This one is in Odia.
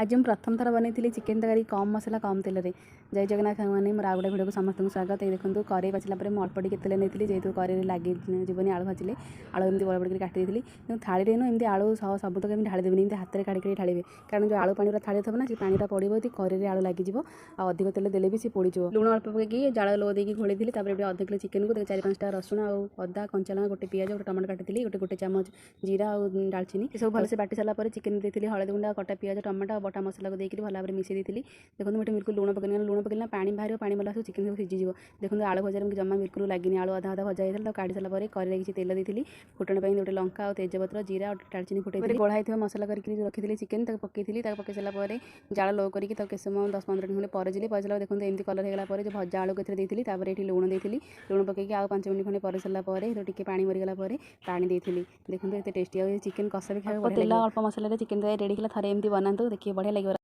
आज ମୁଁ ପ୍ରଥମ ଥର ବନେଇଥିଲି ଚିକେନ୍ ତରକାରୀ କମ୍ ମସଲା କମ୍ ତେଲରେ। ଜୟ ଜଗନ୍ନାଥ ସାଙ୍ଗମାନେ, ମୋର ଆଉ ଗୋଟେ ଭିଡ଼ିଓକୁ ସମସ୍ତଙ୍କୁ ସ୍ୱାଗତ। ଏଇ ଦେଖନ୍ତୁ କରେଇ ବାଛିଲା ପରେ ମୁଁ ଅଳ୍ପ ଟିକେ ତେଲ ନେଇଥିଲି, ଯେହେତୁ କରେଇରେ ଲାଗିଯିବନି ଆଳୁ ଭାଜିଲେ। ଆଳୁ ଏମିତି ବଡ଼ ବଡ଼ କରି କାଟି ଦେଇଥିଲି, କିନ୍ତୁ ଥାଳିରେ ଏମିତି ଆଳୁ ସବୁତକ ଏମିତି ଢାଳି ଦେବେନି, ଏମିତି ହାତରେ କାଢ଼ି ଢାଳିବେ, କାରଣ ଯେଉଁ ଆଳୁ ପାଣିଟା ଥାଳିରେ ଥିବ ନା, ସେ ପାଣିଟା ପଡ଼ିବ ଯଦି କରେଇରେ ଆଳୁ ଲାଗିଯିବ, ଆଉ ଅଧିକ ତେଲ ଦେଲେ ବି ସେ ପୋଡ଼ିଯିବ। ଲୁଣ ଅଳ୍ପ ପକେଇକି ଜାଳ ଲୋ ଦେଇକି ଘୋଳେଇଥିଲି। ତାପରେ ଗୋଟେ ଅଧ କିଲୋ ଚିକେନ୍କୁ 4-5ଟା ରସୁଣ ଆଉ ଅଦା, କଞ୍ଚା ଲଙ୍କା, ଗୋଟେ ପିଆଜ, ଗୋଟେ ଟମାଟୋ କାଟିଥିଲି, ଗୋଟେ ଚାମଚ ଜିରା ଆଉ ଡାଲଚିନି ସବୁ ଭଲସେ ବାଟି ସାରିଲା ପରେ ଚିକେନ୍ ଦେଇଥିଲି, ହଳଦୀ ଗୁଣ୍ଡ, କଟା ପିଆଜ, ଟମାଟୋ ଆଉ ବଟା ମସଲାକୁ ଦେଇକି ଭଲ ଭାବରେ ମିଶାଇ ଦେଇଥିଲି। ଦେଖନ୍ତୁ ମୁଁ ଏଠି ବିଲକୁଲ ଲୁଣ ପକେଇନି, ଲୁଣ ପକେଇଲେ ପାଣି ବାହାରିବ, ପାଣି ବାଲା ସବୁ ଚିକେନ୍ ସବୁ ସିଝିଯିବ। ଦେଖନ୍ତୁ ଆଳୁ ଭଜାରେ ମୁଁ ଜମା ବିଲକୁଲ ଲାଗିନି, ଆଳୁ ଅଧା ଭଜା ହେଇଥିଲା। ତାକୁ କାଢ଼ି ସାରିଲା ପରେ କରେଇରେ କିଛି ତେଲ ଦେଇଥିଲି, ଫୁଟଣ ପାଇଁ ଗୋଟେ ଲଙ୍କା ଆଉ ତେଜପତ୍ର, ଜିରା ଆଉ ଡାଲଚିନି ଫୁଟେଇଥିଲି। ଗୋଳା ହେଇଥିବା ମସଲା କରିକି ରଖିଥିଲି ଚିକେନ୍, ତାକୁ ପକେଇଥିଲି। ତାକୁ ପକେଇ ସାରିଲା ପରେ ଜାଳ ଲୋ କରିକି ତାକୁ କିଛି ସମୟ 10-15 ମିନିଟ୍ ଖଣ୍ଡେ ପରଜିଲି। ପରଜିଲା ପରେ ଦେଖନ୍ତୁ ଏମିତି କଲର୍ ହେଇଗଲା ପରେ ଯେଉଁ ଭଜା ଆଳୁକୁ ଏଥିରେ ଦେଇଥିଲି। ତାପରେ ଏଠି ଲୁଣ ଦେଇଥିଲି, ଲୁଣ ପକେଇକି ଆଉ 5 ମିନିଟ୍ ଖଣ୍ଡେ ପରଜି ସାରିଲା ପରେ ଟିକେ ପାଣି ମରିଗଲା ପରେ ପାଣି ଦେଇଥିଲି। ଦେଖନ୍ତୁ ଏତେ ଟେଷ୍ଟି ଆଉ ଚିକେନ୍ କଷା ବି ଖାଇବାକୁ ବଢ଼ିଆ ଲାଗିବ। ଅଳ୍ପ ମସଲାରେ ଚିକେନ୍ ରେଡ଼ି ହେଲା, ଥରେ ଏମିତି ବନାନ୍ତୁ, ଦେଖିବେ ବଢ଼ିଆ ଲାଗିବ।